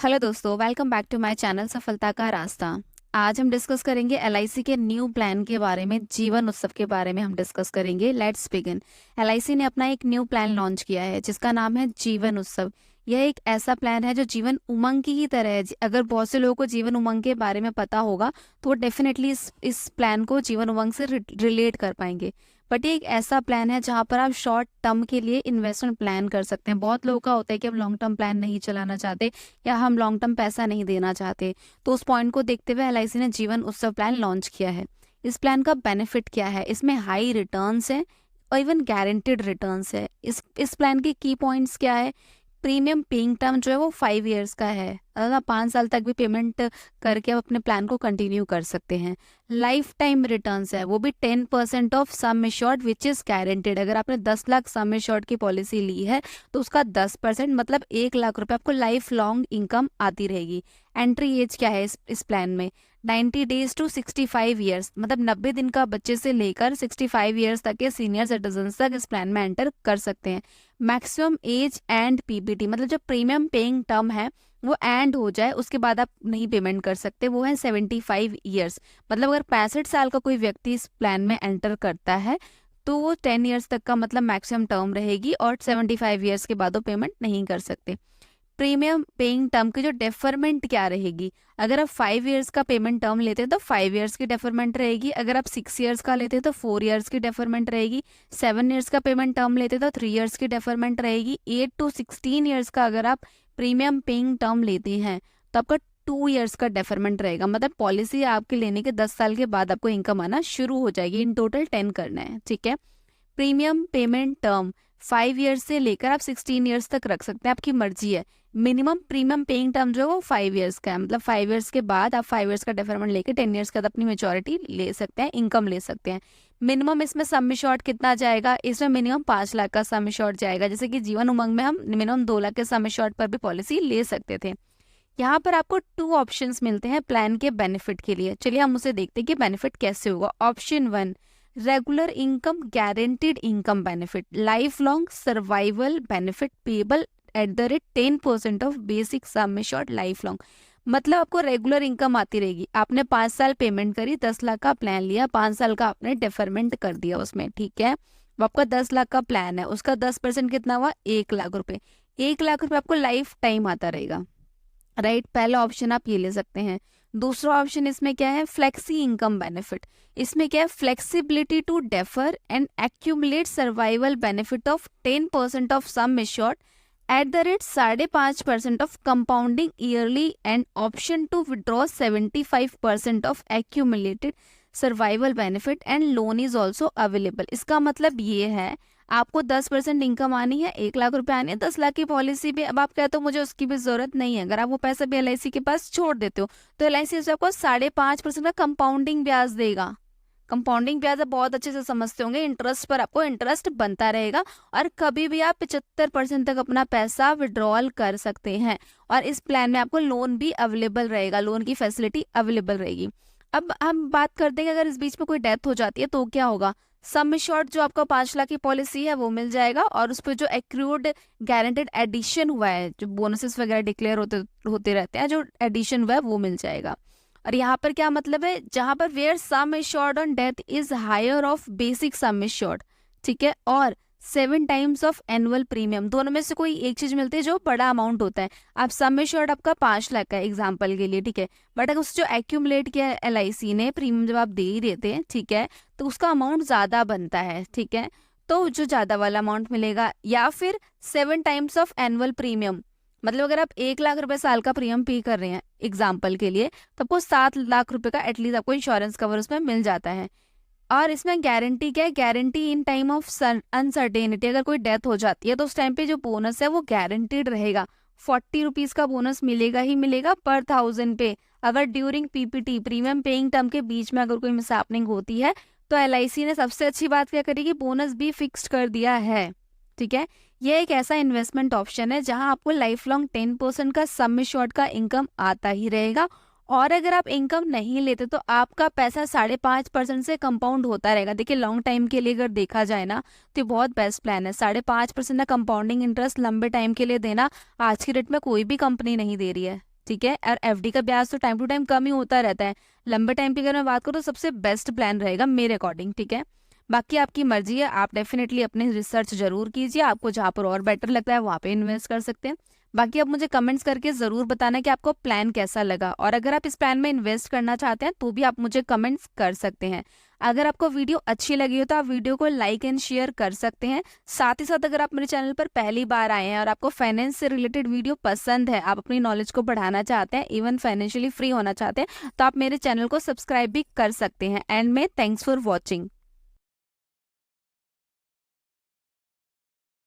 Hello दोस्तों, welcome back to my channel सफलता का रास्ता। आज हम डिस्कस करेंगे एलआईसी के न्यू प्लान के बारे में, जीवन उत्सव के बारे में हम डिस्कस करेंगे। Let's begin. एलआईसी ने अपना एक न्यू प्लान लॉन्च किया है जिसका नाम है जीवन उत्सव। यह एक ऐसा प्लान है जो जीवन उमंग की ही तरह है। अगर बहुत से लोगों को जीवन उमंग के बारे में पता होगा तो वो डेफिनेटली इस प्लान को जीवन उमंग से रिलेट कर पाएंगे। बट ये एक ऐसा प्लान है जहां पर आप शॉर्ट टर्म के लिए इन्वेस्टमेंट प्लान कर सकते हैं। बहुत लोगों का होता है कि हम लॉन्ग टर्म प्लान नहीं चलाना चाहते या हम लॉन्ग टर्म पैसा नहीं देना चाहते, तो उस पॉइंट को देखते हुए एलआईसी ने जीवन उत्सव प्लान लॉन्च किया है। इस प्लान का बेनिफिट क्या है? इसमें हाई रिटर्न्स है और इवन गारंटेड रिटर्न्स है। इस प्लान के की पॉइंट्स क्या है? प्रीमियम पेइंग टर्म जो है वो 5 ईयर्स का है, मतलब आप 5 साल तक भी पेमेंट करके आप अपने प्लान को कंटिन्यू कर सकते हैं। लाइफ टाइम रिटर्न्स है, वो भी 10% of sum assured which is guaranteed. अगर आपने 10 लाख सम एश्योर्ड की पॉलिसी ली है तो उसका 10% मतलब 1 लाख रुपए आपको लाइफ लॉन्ग इनकम आती रहेगी। एंट्री एज क्या है इस प्लान में? 90 डेज टू 65 ईयर्स, मतलब 90 दिन का बच्चे से लेकर 65 ईयर्स तक के सीनियर सिटीजन तक इस प्लान में एंटर कर सकते हैं। मैक्सिमम एज एंड पीपीटी, मतलब जो प्रीमियम पेइंग टर्म है वो एंड हो जाए उसके बाद आप नहीं पेमेंट कर सकते, वो है 75 ईयर्स। मतलब अगर 65 साल का कोई व्यक्ति इस प्लान में एंटर करता है तो वो 10 ईयर्स तक का मतलब मैक्सिमम टर्म रहेगी और 75 ईयर्स के बाद वो पेमेंट नहीं कर सकते। प्रीमियम पेइंग टर्म की जो डेफरमेंट क्या रहेगी? अगर आप 5 ईयर्स का पेमेंट टर्म लेते हैं तो 5 ईयर्स की डेफरमेंट रहेगी। अगर आप 6 ईयर्स का लेते हैं तो 4 ईयर्स की डेफरमेंट रहेगी। 7 ईयर्स का पेमेंट टर्म लेते हैं तो 3 ईयर्स की डेफरमेंट रहेगी। 8 to 16 ईयर्स का अगर आप प्रीमियम पेइंग टर्म लेते हैं तो आपका 2 ईयर्स का डेफरमेंट रहेगा। मतलब पॉलिसी आपके लेने के 10 साल के बाद आपको इनकम आना शुरू हो जाएगी। इन टोटल 10 करना है, ठीक है। प्रीमियम पेमेंट टर्म 5 ईयर्स से लेकर आप 16 ईयर्स तक रख सकते हैं, आपकी मर्जी है। मिनिमम प्रीमियम पेइंग टर्म जो है वो 5 ईयर्स का है, मतलब 5 ईयर्स के बाद आप 5 ईयर्स का डेफरमेंट लेकर 10 ईयर्स के बाद अपनी मेच्योरिटी ले सकते हैं, इनकम ले सकते हैं। मिनिमम इसमें सम एश्योर्ड कितना जाएगा? इसमें मिनिमम 5 लाख का सम एश्योर्ड जाएगा। जैसे कि जीवन उमंग में हम मिनिमम 2 लाख के सम एश्योर्ड पर भी पॉलिसी ले सकते थे। यहाँ पर आपको 2 ऑप्शंस मिलते हैं प्लान के बेनिफिट के लिए। चलिए हम उसे देखते हैं कि बेनिफिट कैसे होगा। Option 1, regular income guaranteed income benefit, life long survival benefit payable eight the rate 10% of basic sum assured life long. मतलब आपको रेगुलर इनकम आती रहेगी। आपने 5 साल पेमेंट करी, 10 लाख का प्लान लिया, 5 साल का आपने डेफरमेंट कर दिया उसमें, ठीक है। वो आपका 10 लाख का प्लान है, उसका 10% कितना हुआ? 1 लाख रुपए। 1 लाख रुपए आपको लाइफ टाइम आता रहेगा, राइट। पहला ऑप्शन आप ये ले सकते हैं। दूसरा ऑप्शन इसमें क्या है? Flexi income benefit. इसमें क्या है? Flexibility to defer and accumulate survival benefit of 10% of sum assured at the rate 5.5% of compounding yearly and option to withdraw 75% of accumulated survival benefit and loan is also available. इसका मतलब ये है आपको 10% income आनी है, 1 लाख रुपए आनी है, 10 लाख की पॉलिसी भी। अब आप कहते हो मुझे उसकी भी जरूरत नहीं है, अगर आप वो पैसा भी एलआईसी के पास छोड़ देते हो तो एलआईसी आपको 5.5% का कंपाउंडिंग ब्याज देगा। कंपाउंडिंग ब्याज आप बहुत अच्छे से समझते होंगे, इंटरेस्ट पर आपको इंटरेस्ट बनता रहेगा और कभी भी आप 75% तक अपना पैसा विड्रॉल कर सकते हैं। और इस प्लान में आपको लोन भी अवेलेबल रहेगा, लोन की फैसिलिटी अवेलेबल रहेगी। अब हम बात करते हैं कि अगर इस बीच में कोई डेथ हो जाती है तो क्या होगा? सम एश्योर्ड जो आपका 5 लाख की पॉलिसी है वो मिल जाएगा और उस पर जो एक्रूड गारंटेड एडिशन हुआ है, जो बोनसेस वगैरह डिक्लेयर होते रहते हैं, जो एडिशन हुआ है वो मिल जाएगा। और यहाँ पर क्या मतलब है? जहां पर where sum assured on death is higher of basic sum assured, ठीक है, और 7 टाइम्स ऑफ एनुअल प्रीमियम, दोनों में से कोई एक चीज मिलती है जो बड़ा अमाउंट होता है। आप सम एश्योर्ड आपका 5 लाख का एग्जाम्पल के लिए, ठीक है, बट अगर उस जो एक्यूमुलेट किया एलआईसी ने प्रीमियम जब आप दे ही देते हैं, ठीक है, तो उसका अमाउंट ज्यादा बनता है, ठीक है, तो जो ज्यादा वाला अमाउंट मिलेगा। या फिर 7 टाइम्स ऑफ एनुअल प्रीमियम, मतलब अगर आप 1 लाख रुपए साल का प्रीमियम पे कर रहे हैं एग्जाम्पल के लिए तो आपको 7 लाख रुपए का एटलीस्ट आपको इंश्योरेंस कवर उसमें मिल जाता है। और इसमें गारंटी क्या है? Guarantee in time of uncertainty, अगर कोई डेथ हो जाती है तो उस टाइम पे जो बोनस है वो गारंटीड रहेगा। 40 रुपीज का बोनस मिलेगा ही मिलेगा पर 1000 पे। अगर during PPT premium paying term के बीच में अगर कोई मिसहैपनिंग होती है तो एलआईसी ने सबसे अच्छी बात क्या करेगी? बोनस भी फिक्स्ड कर दिया है, ठीक है। यह एक ऐसा इन्वेस्टमेंट ऑप्शन है जहां आपको लाइफ लॉन्ग 10% का सम एश्योर्ड का इनकम आता ही रहेगा। और अगर आप इनकम नहीं लेते तो आपका पैसा 5.5% से कंपाउंड होता रहेगा। देखिए लॉन्ग टाइम के लिए अगर देखा जाए ना तो ये बहुत बेस्ट प्लान है। 5.5% का कंपाउंडिंग इंटरेस्ट लंबे टाइम के लिए देना आज की डेट में कोई भी कंपनी नहीं दे रही है। ठीक है। और एफडी का ब्याज तो टाइम टू टाइम कम ही होता रहता है। लंबे टाइम की अगर मैं बात करूँ तो सबसे बेस्ट प्लान रहेगा मेरे अकॉर्डिंग, ठीक है। बाकी आपकी मर्जी है, आप डेफिनेटली अपने रिसर्च जरूर कीजिए, आपको जहाँ पर और बेटर लगता है वहाँ पे इन्वेस्ट कर सकते हैं। बाकी आप मुझे कमेंट्स करके ज़रूर बताना कि आपको प्लान कैसा लगा, और अगर आप इस प्लान में इन्वेस्ट करना चाहते हैं तो भी आप मुझे कमेंट्स कर सकते हैं। अगर आपको वीडियो अच्छी लगी हो तो आप वीडियो को लाइक एंड शेयर कर सकते हैं। साथ ही साथ अगर आप मेरे चैनल पर पहली बार आए हैं और आपको फाइनेंस से रिलेटेड वीडियो पसंद है, आप अपनी नॉलेज को बढ़ाना चाहते हैं, इवन फाइनेंशियली फ्री होना चाहते हैं, तो आप मेरे चैनल को सब्सक्राइब भी कर सकते हैं। एंड में थैंक्स फॉर वॉचिंग।